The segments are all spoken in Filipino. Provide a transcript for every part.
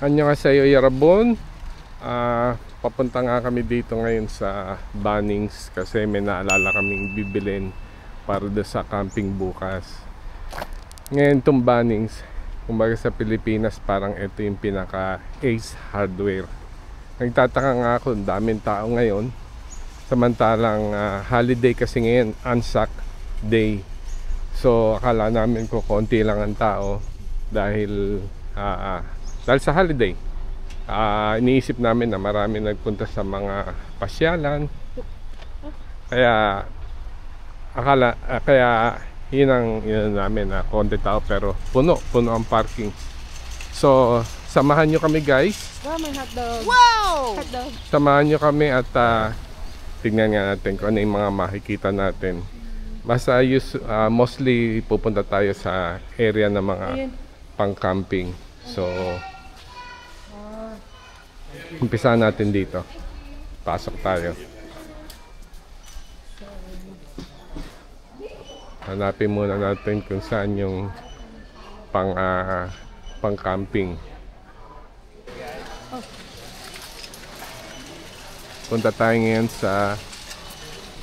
Annyeonghaseyo Yarabon. Papunta nga kami dito ngayon sa Bunnings kasi may naalala kaming bibilin para doon sa camping bukas. Ngayon itong Bunnings, kumbaga sa Pilipinas, parang ito yung pinaka Ace Hardware. Nagtataka nga ako, daming tao ngayon. Samantalang holiday kasi ngayon, Anzac Day. So akala namin ko konti lang ang tao dahil sa holiday. Iniisip namin na marami nagpunta sa mga pasyalan. Kaya yun ang namin na konti tao, pero puno ang parking. So samahan nyo kami guys. Wow, may hotdog. Wow! Hotdog. Samahan nyo kami at tignan nga natin kung ano yung mga makikita natin. Basta mostly pupunta tayo sa area ng mga pang-camping. So umpisa natin dito. Pasok tayo. Hanapin muna natin kung saan yung pang-camping. Punta tayo ngayon sa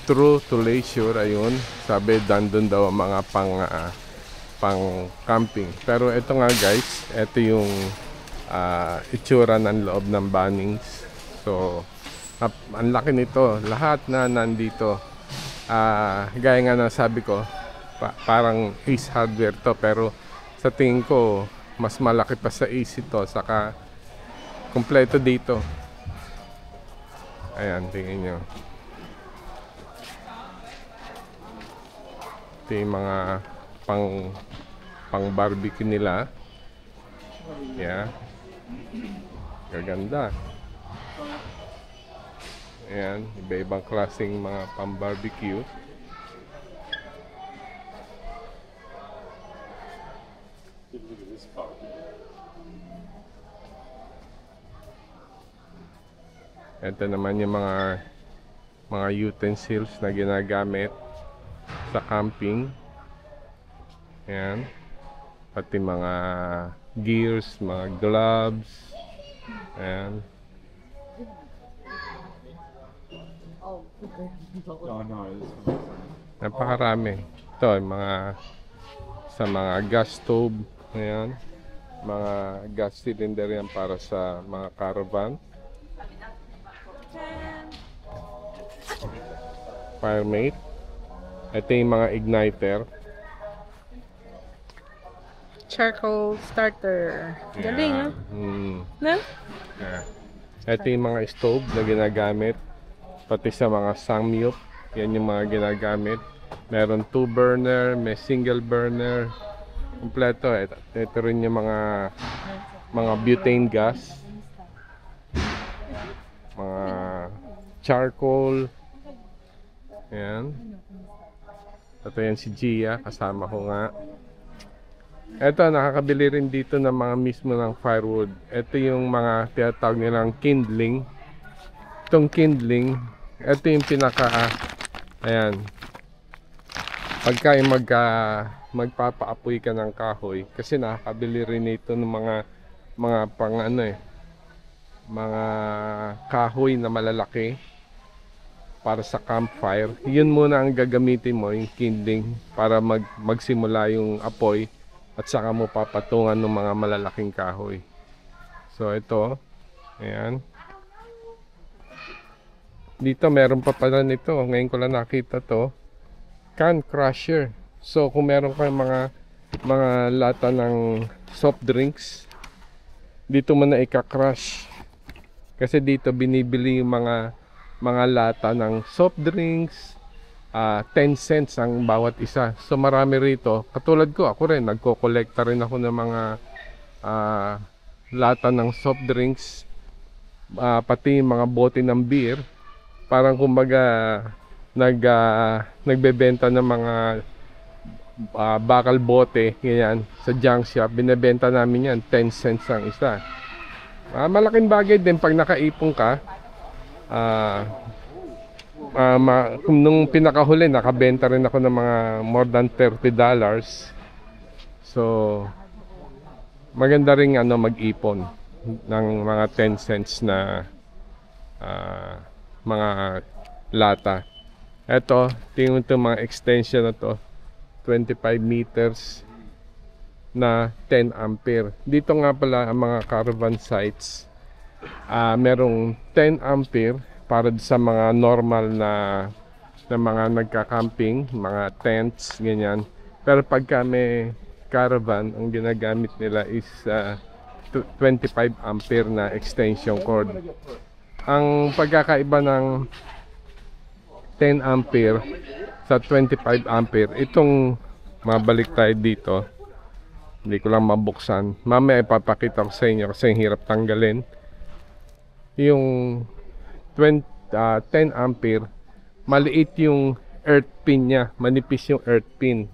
True to Leisure. Ayun, sabi dandun daw ang mga pang-camping. Pero ito nga guys, ito yung itsura ng loob ng Bunnings. So ang laki nito, lahat na nandito. Gaya nga na sabi ko, parang Ace Hardware to, pero sa tingin ko mas malaki pa sa Ace ito, saka kompleto dito. Ayan, tingin nyo. Ito yung mga pang barbecue nila. Yeah. Gaganda. Ayan, iba-ibang klaseng mga pang-barbecue. Ito naman yung mga utensils na ginagamit sa camping. Ayan. Pati mga gears, mga gloves. Ayan. Napakarami. Ito, sa mga gas stove. Ayan. Mga gas cylinder yan para sa mga caravan. Firemate. Ito yung mga igniter. Charcoal starter. Galing, ha? No? Yeah. Ito yung mga stove na ginagamit. Pati sa mga samyup. Yan yung mga ginagamit. Meron 2 burner, may single burner. Kompleto. Ito rin yung mga butane gas. Mga charcoal. Ayan. Ito yan si Gia, kasama ko nga. Ito, nakakabili rin dito ng mga mismo ng firewood. Ito yung mga tinatawag nilang kindling. Itong kindling, ito yung ayan. Pagka yung magpapaapoy ka ng kahoy, kasi nakakabili rin ito ng mga mga kahoy na malalaki para sa campfire. Yun muna ang gagamitin mo, yung kindling, para magsimula yung apoy at saka mo papatungan ng mga malalaking kahoy. So ito, ayan. Dito meron pa pala nito, ngayon ko lang nakita to, can crusher. So kung meron kang mga lata ng soft drinks, dito mo na ika-crush. Kasi dito binibili yung mga lata ng soft drinks, 10 cents ang bawat isa. So marami rito. Katulad ko, ako rin, nagko-collecta rin ako ng mga lata ng soft drinks, pati mga bote ng beer. Parang kumbaga nagbebenta ng mga bakal bote, ganyan, sa junk shop. Binebenta namin yan, 10 cents ang isa. Malaking bagay din pag nakaipon ka. Nung pinakahuli, nakabenta rin ako ng mga more than $30. So maganda ring mag-ipon. ng mga 10 cents na mga lata. Ito, tingnan ito mga extension na to, 25 meters na 10 ampere. Dito nga pala ang mga caravan sites, merong 10 ampere para sa mga normal na mga nagka-camping, mga tents, ganyan. Pero pagka may caravan, ang ginagamit nila is 25 ampere na extension cord. Ang pagkakaiba ng 10 ampere sa 25 ampere, itong mabalik tayo dito. Hindi ko lang mabuksan. Mamaya ipapakita ko sa inyo kasi hirap tanggalin. Yung 10 ampere, maliit yung earth pin niya. Manipis yung earth pin.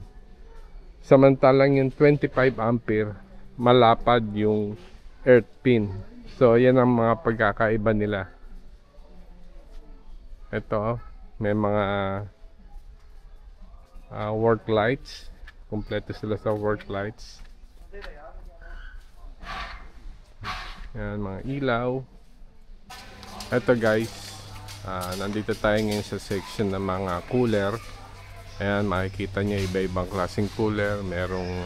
Samantalang yung 25 ampere, malapad yung earth pin. So, yan ang mga pagkakaiba nila. Ito, may mga work lights. Kompleto sila sa work lights. Yan, mga ilaw. Ito guys, nandito tayo ngayon sa section ng mga cooler. Ayan, makikita nyo iba-ibang klaseng cooler. Merong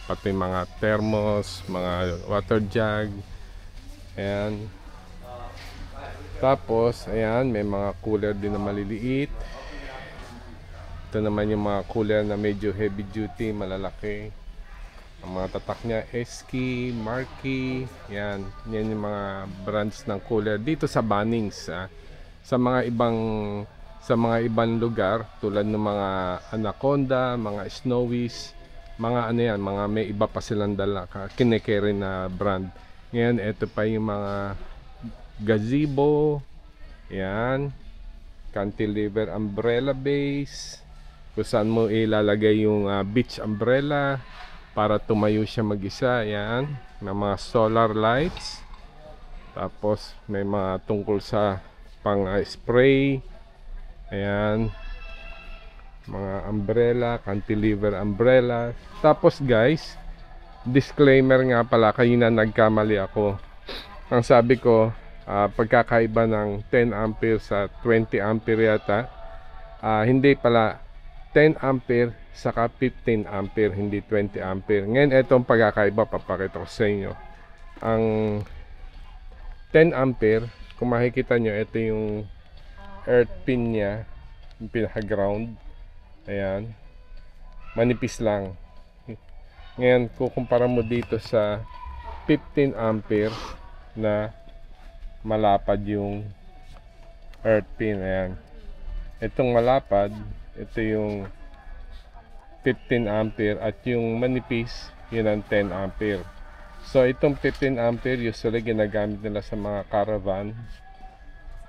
pati mga thermos, mga water jug. Ayan. Tapos, ayan, may mga cooler din na maliliit. Ito naman yung mga cooler na medyo heavy duty, malalaki. Ang mga tatak niya, Eski, Marky. Yan, yan yung mga brands ng cooler dito sa Bunnings. Sa mga ibang lugar tulad ng mga Anaconda, mga Snowies, mga ano yan, mga may iba pa silang dala, kine-carry na brand. Ngayon, ito pa yung mga gazebo. Yan, cantilever umbrella base, kung saan mo ilalagay yung beach umbrella para tumayo siya mag-isa. Yan, may mga solar lights. Tapos may mga tungkol sa pang spray. Ayan, mga umbrella, cantilever umbrella. Tapos guys, disclaimer nga pala, kanina nagkamali ako. Ang sabi ko, pagkakaiba ng 10 ampere sa 20 ampere yata. Hindi pala, 10 ampere saka 15 ampere, hindi 20 ampere. Ngayon, itong pagkakaiba, papakita ko sa inyo. Ang 10 ampere, kung makikita nyo, ito yung earth pin niya, yung pinaka-ground. Ayan, manipis lang. Ngayon, kukumpara mo dito sa 15 ampere na malapad yung earth pin. Ayan, itong malapad, ito yung 15 ampere at yung manipis, yun ang 10 ampere. So itong 15 ampere usually ginagamit nila sa mga caravan,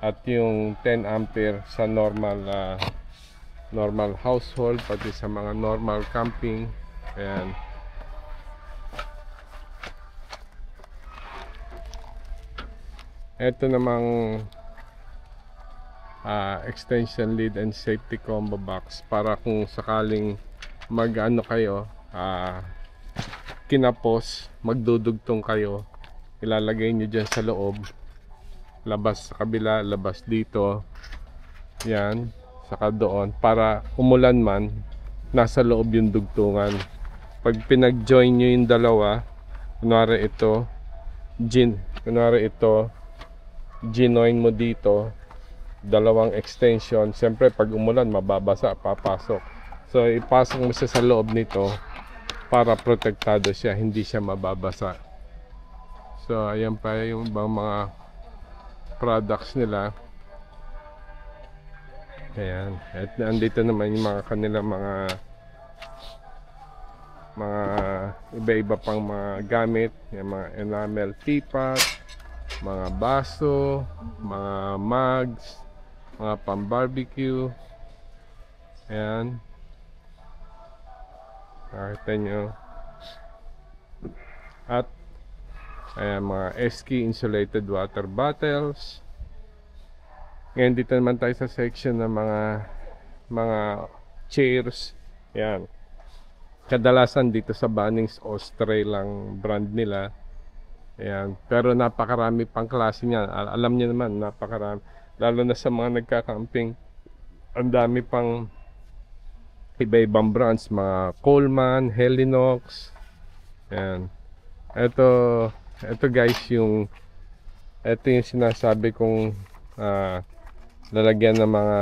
at yung 10 ampere sa normal household, pati sa mga normal camping. Ayan. Ito namang extension lead and safety combo box para kung sakaling mag-ano kayo, kinapos, magdudugtong kayo, ilalagay nyo dyan sa loob, labas sa kabila, labas dito, yan, saka doon, para umulan man, nasa loob yung dugtungan. Pag pinag-join nyo yung dalawa, kunwari ito ginoin mo dito, dalawang extension, siyempre pag umulan mababasa, papasok. So ipasok mo siya sa loob nito para protektado siya, hindi siya mababasa. So ayan pa yung ibang mga products nila. Ayan, at andito naman yung mga kanilang mga iba-iba pang mga gamit, yung mga enamel teapot, mga baso, mga mugs, mga pang-barbecue. Ayan, nakita nyo. At ayan, mga Eski insulated water bottles. Ngayon dito naman tayo sa section ng mga chairs. Ayan, kadalasan dito sa Bunnings, Osprey lang brand nila. Ayan. Pero napakarami pang klase niyan. Alam niyo naman, napakarami. Lalo na sa mga nagka-camping. Ang dami pang iba-ibang brands. Mga Coleman, Helinox. Ayan. Ito guys, ito yung sinasabi kong lalagyan ng mga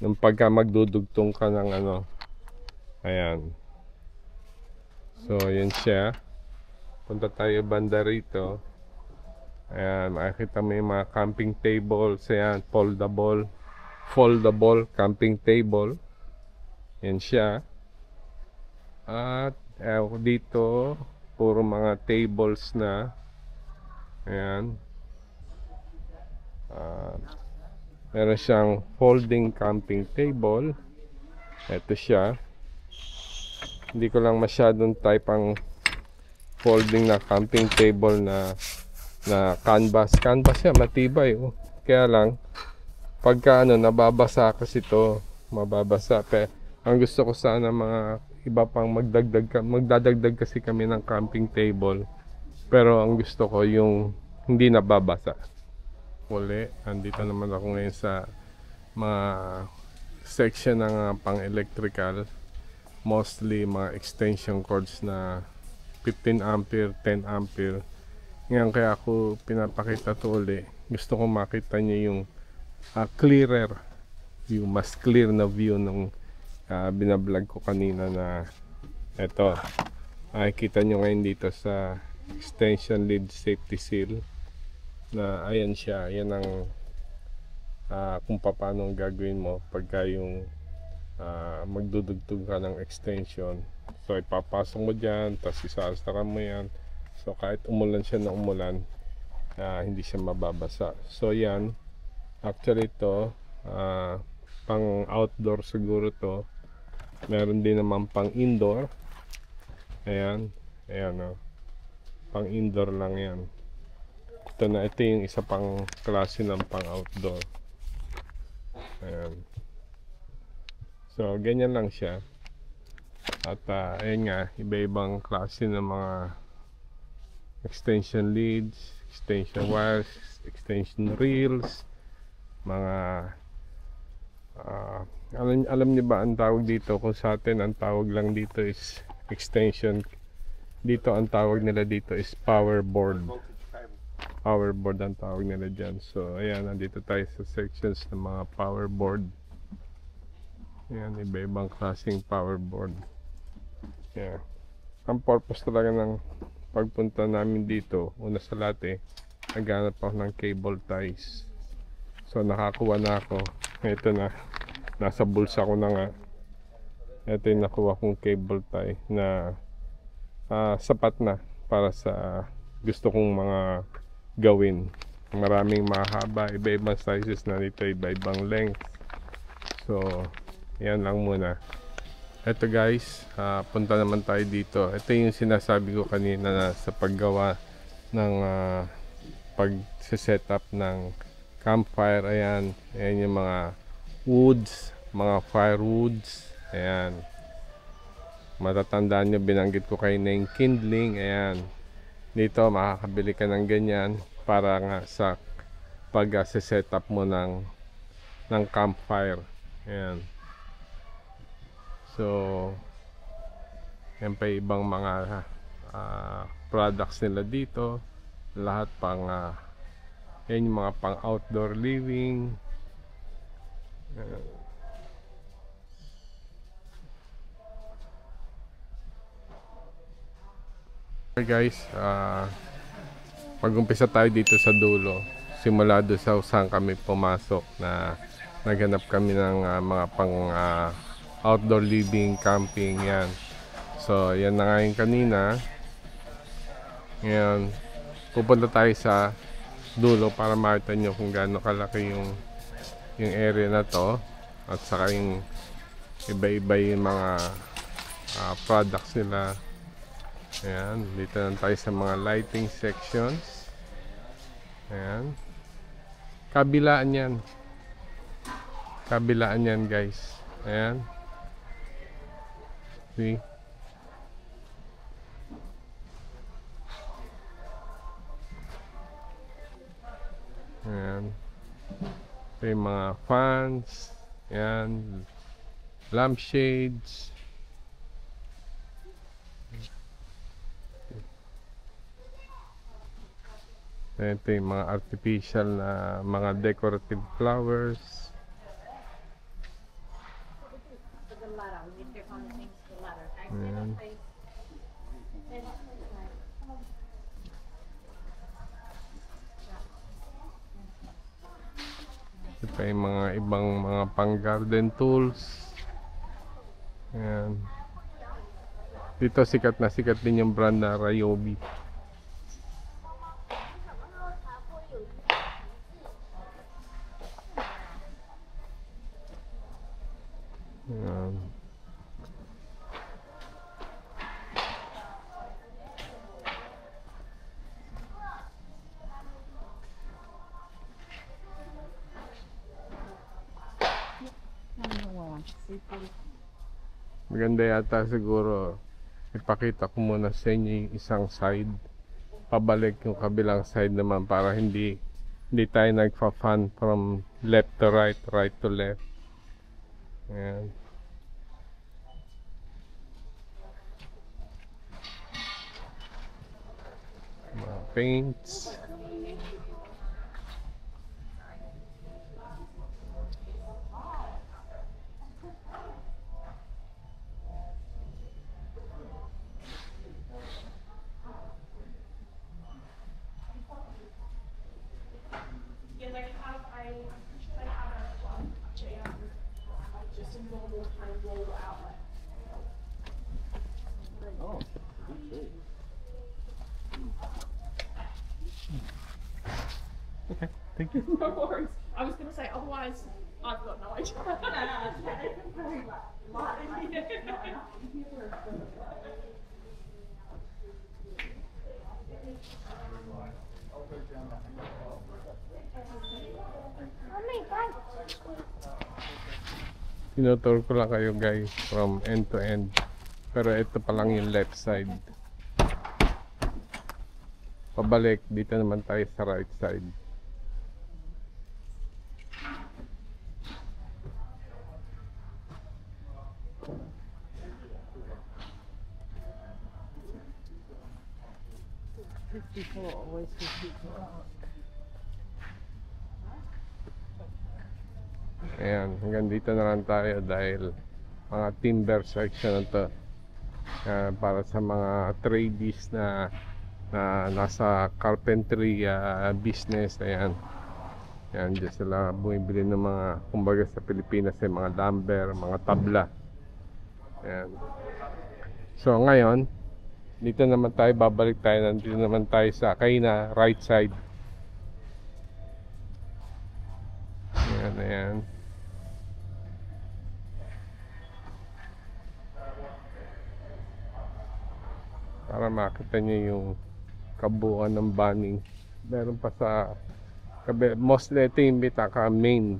nung pagka magdudugtong ka ng ano. Ayan. So, yun siya. Punta tayo banda rito. Ayan, makikita mo yung mga camping tables. Ayan, foldable camping table. Yan siya. At dito, puro mga tables na. Ayan. Meron siyang folding camping table. Ito siya. Hindi ko lang masyadong type ang folding na camping table na canvas siya, matibay oh. Kaya lang pagka nababasa kasi ito, mababasa. Ang gusto ko sana mga iba pang magdadagdag kasi kami ng camping table, pero ang gusto ko yung hindi nababasa. Uli, andito naman ako ngayon sa mga section ng pang electrical, mostly mga extension cords na 15 ampere, 10 ampere. Ngayon kaya ako pinapakita to uli. Gusto ko makita niyo yung clearer, yung mas clear na view nung binablog ko kanina na eto. Makikita nyo ngayon dito sa extension lead safety seal na ayan siya. Yan ang kung paano gagawin mo pagka yung magdudugtog ka ng extension. So ipapasok mo dyan, tapos isasara mo yan. So kahit umulan siya na umulan, hindi siya mababasa. So yan, actually ito pang outdoor siguro to. Meron din naman pang indoor. Ayan, ayan pang indoor lang yan. Ito yung isa pang klase ng pang outdoor. Ayan. So ganyan lang siya. At ayan nga, iba-ibang klase ng mga extension leads, extension wires, extension reels, mga alam niyo ba ang tawag dito? Kung sa atin ang tawag lang dito is extension, dito ang tawag nila dito is power board ang tawag nila dyan. So ayan, nandito tayo sa sections ng mga power board. Ayan, iba-ibang klaseng power board. Yeah. Ang purpose talaga ng pagpunta namin dito, una sa lahat naghanap ako ng cable ties. So nakakuha na ako. Ito na, nasa bulsa ko na nga. Ito yung nakuha kong cable tie na sapat na para sa gusto kong mga gawin. Maraming mahaba, iba-ibang sizes na dito, iba-ibang length. So yan lang muna. Ito guys, punta naman tayo dito. Ito yung sinasabi ko kanina na sa paggawa ng pag-setup ng campfire. Ayan, ayan yung mga woods, mga firewoods. Ayan, matatandaan nyo, binanggit ko kayo na yung kindling. Ayan, dito makakabili ka ng ganyan para nga sa pag-setup mo ng campfire. Ayan. So, yan pa ibang mga products nila dito. Lahat pang yan yung mga pang outdoor living. Okay guys, mag-umpisa tayo dito sa dulo. Simula doon sa saan kami pumasok na naghanap kami ng mga pang outdoor living, camping, yan. So yan na nga yung kanina. Ngayon pupunta tayo sa dulo para makita nyo kung gaano kalaki yung area na to, at saka yung iba-iba yung mga products nila. Ayan, dito na tayo sa mga lighting sections. Ayan, kabilaan yan guys. Ayan, see? Ayan. Ito yung mga fans. Ayan. Lampshades. Ito yung mga artificial na mga decorative flowers. Ayan. Ito pa yung mga ibang mga pang garden tools. Ayan. Dito sikat na sikat din yung brand na Ryobi. Ayan. Maganda yata siguro ipakita ko muna sa inyo yung isang side, pabalik yung kabilang side naman para hindi tayo nagfa-fan from left to right, right to left. Ayan. Mga paints. Okay, thank you. No worries. I was going to say, otherwise, I've got no idea. Tinutur ko lang kayo guys from end to end. Pero ito pa lang yung left side. Pabalik, dito naman tayo sa right side. Ayan, hanggang dito na lang tayo dahil mga timber section na to. Para sa mga tradies na nasa carpentry business. Ayan. Ayan, dyan sila bumibili ng mga, kumbaga sa Pilipinas ay mga lumber, mga tabla. Ayan. So ngayon, dito naman tayo, babalik tayo, nandito naman tayo sa Kaina, right side. Ayan, ayan. Para makita nyo yung kabuuan ng Banning. Meron pa sa mostly ito yung Mitaka main.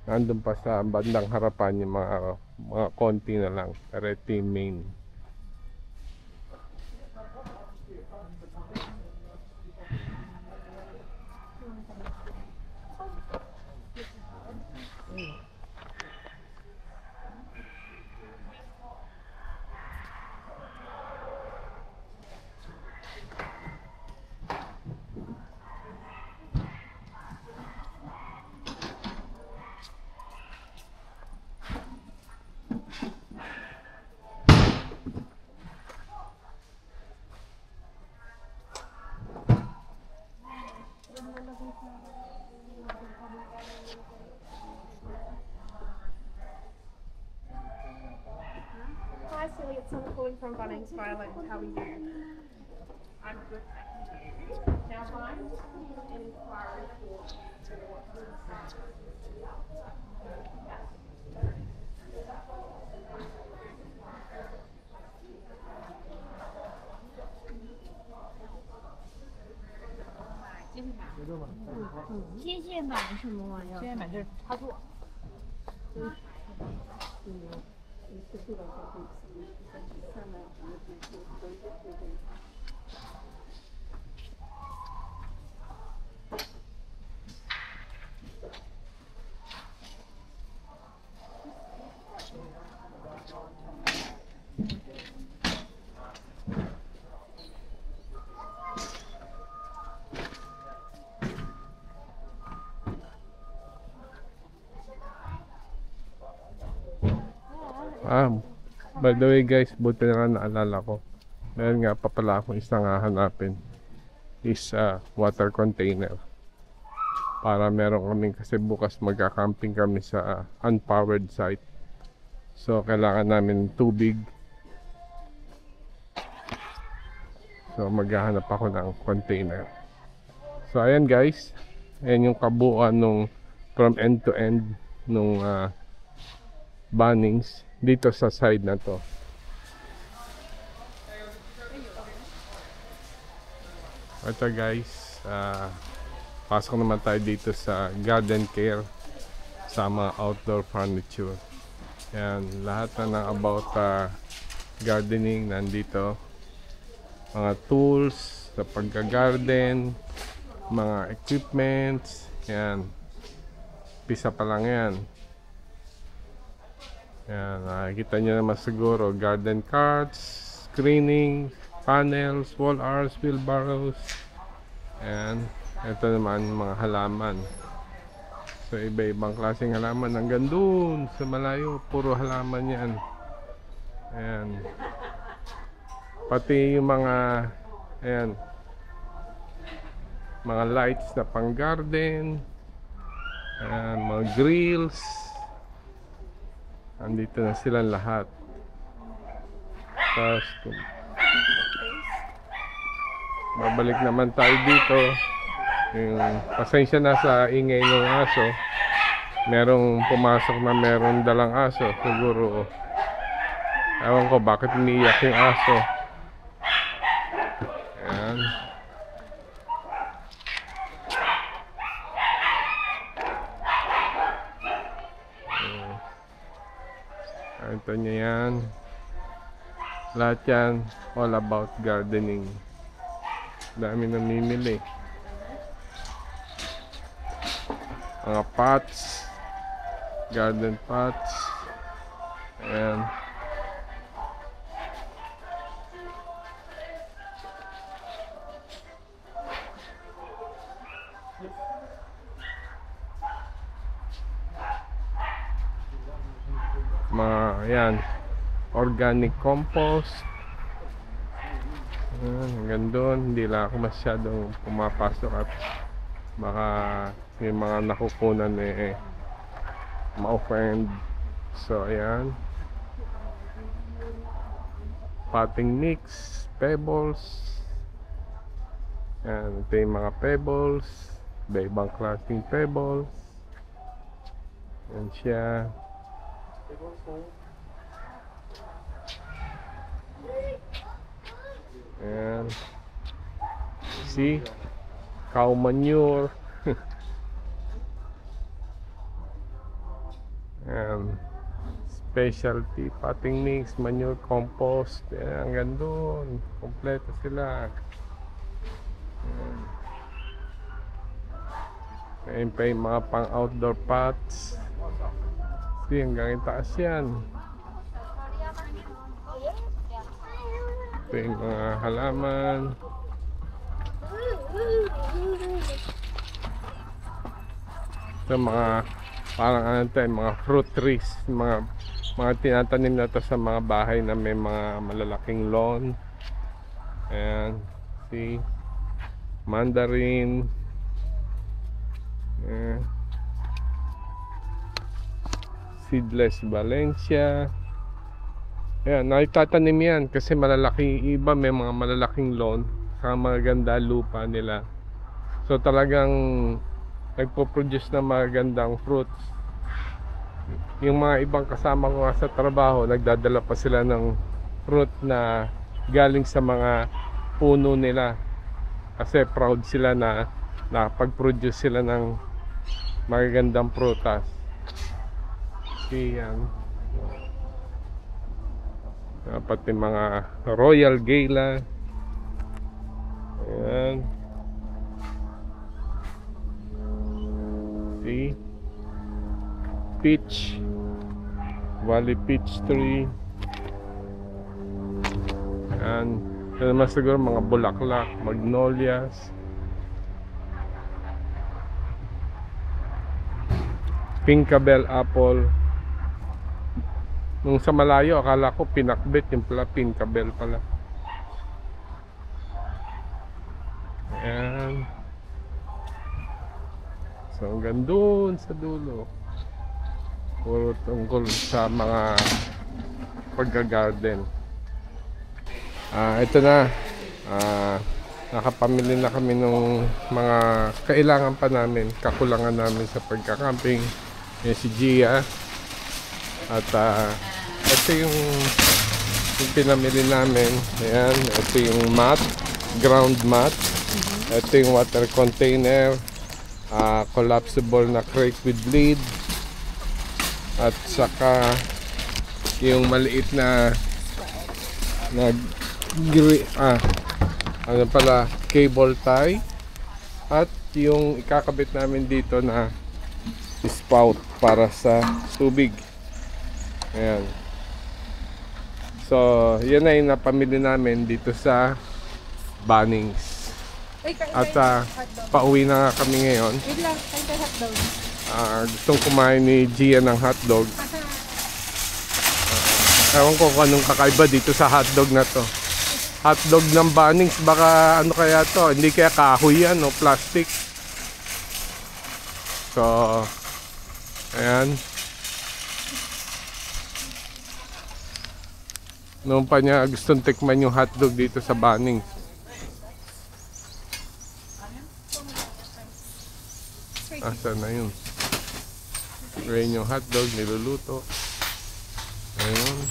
Nandun pa sa bandang harapan yung mga konti na lang. Pero ito yung main. Hi, Silly. It's someone calling from Bunnings Violet. How are you? I'm good, thank you. Now, mine, an inquiry for接线板是什么玩意儿？接线板就是插座。By the way guys, buti na nga naalala ko. Meron nga pa pala akong isang hahanapin. Is water container. Para meron kaming, kasi bukas magka-camping kami sa unpowered site. So kailangan namin tubig. So maghahanap ako ng container. So ayan guys, ayan yung kabuuan nung from end to end nung Bunnings dito sa side na to. Ito guys, pasok naman tayo dito sa garden care sa mga outdoor furniture. Yan, lahat na ng about gardening nandito. Mga tools sa pagka-garden, mga equipments, yan. Pisa pa lang yan. Yan, nakikita nyo naman siguro, garden carts, screening, panels, wall arts, wheelbarrows. Yan, ito naman mga halaman. So iba-ibang klaseng halaman hanggang doon sa malayo, puro halaman yan. Ayan. Pati yung mga ayan, mga lights na pang garden. Ayan, mga grills. Andito na silang lahat. Tapos babalik naman tayo dito. Yung pasensya na sa ingay ng aso. Merong pumasok na meron dalang aso. Siguro ewan ko bakit umiiyak yung aso. Ayan. Ito niya yan. Lahat yan all about gardening. Dami namimili. Mga pots, garden pots. Ayan. Mga ayan, organic compost. Ayan, hanggang doon hindi lang ako masyadong pumapasok at baka may mga nakukunan ma-offend. So ayan, potting mix, pebbles. Ayan, ito yung mga pebbles, iba-ibang klaseng pebbles. Ayan siya. Ayan. See? Cow manure. Ayan. Specialty potting mix, manure compost. Ayan, hanggang doon. Kompleto sila. Ayan. Ayan pa yung mga pang outdoor pots. See, hanggang itaas yan. Ito yung mga halaman. Ito mga parang ano tayo, mga fruit trees, mga tinatanim na to sa mga bahay na may mga malalaking lawn. Ayan, see, mandarin. Ayan. Seedless Valencia. Ayan, nakitatanim yan kasi malalaki, iba may mga malalaking lawn saka maganda lupa nila. So talagang nagpo-produce ng magandang fruits. Yung mga ibang kasama ko nga sa trabaho, nagdadala pa sila ng fruit na galing sa mga puno nila. Kasi proud sila na nakapag-produce sila ng magagandang prutas. Yan. Pati mga Royal Gala. Ayan. See? Peach. Valley peach tree. Ayan. Ito naman siguro mga bulaklak, magnolias. Pinkabel apple. Nung sa malayo, akala ko pinakbit, yung pala pinkabel pala. Ayan. So hanggang doon sa dulo, puro tungkol sa mga pagga-garden. Ito na, nakapamili na kami ng mga kailangan pa namin, kakulangan namin sa pagka-camping. Yan si Gia. At ito yung pinamili namin. Ayan, ito yung mat, ground mat. Ito yung water container, collapsible na crate with lid. At saka yung maliit na ano pala, cable tie. At yung ikakabit namin dito na spout para sa tubig. Ayan. So, yan na yung napamili namin dito sa Bunnings. At pauwi na kami ngayon. Wait lang, kain tayo hotdog. Gustong kumain ni Gia ng hotdog. Ewan ko kung anong kakaiba dito sa hotdog na to. Hotdog ng Bunnings, baka ano kaya to? Hindi kaya kahoy yan o plastic. So, ayan. Noon pa niya gustong tikman yung hotdog dito sa Bunnings. Asa na yun? Rain yung hotdog, niluluto. Ayun.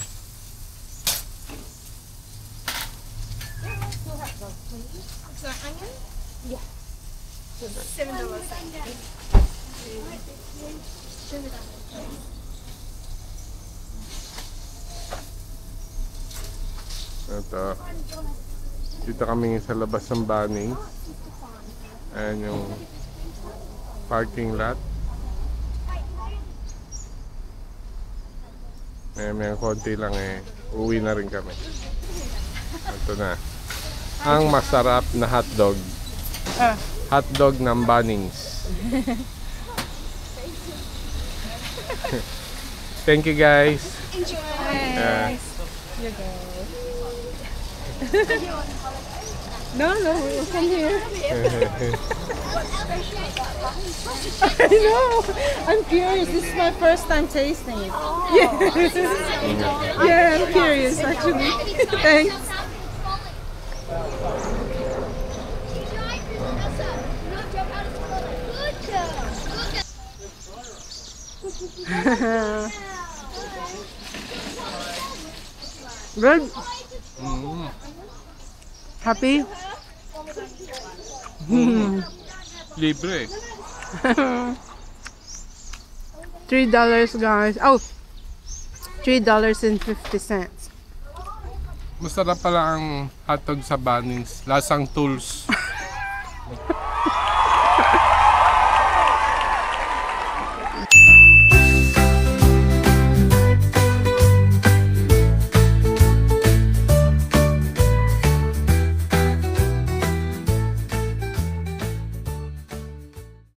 Ito. Dito kami sa labas ng Bunnings. Ayan yung parking lot. May konti lang uwi na rin kami. Ito na. Ang masarap na hotdog. Hotdog ng Bunnings. Thank you guys. Enjoy. You go. No, we'll come here. I know. I'm curious. This is my first time tasting it. Yeah, I'm curious actually. Thanks. Good. Happy? Libre. $3 guys. Oh, $3.50. Masarap pala ang hotdog sa Bunnings. Lasang tools.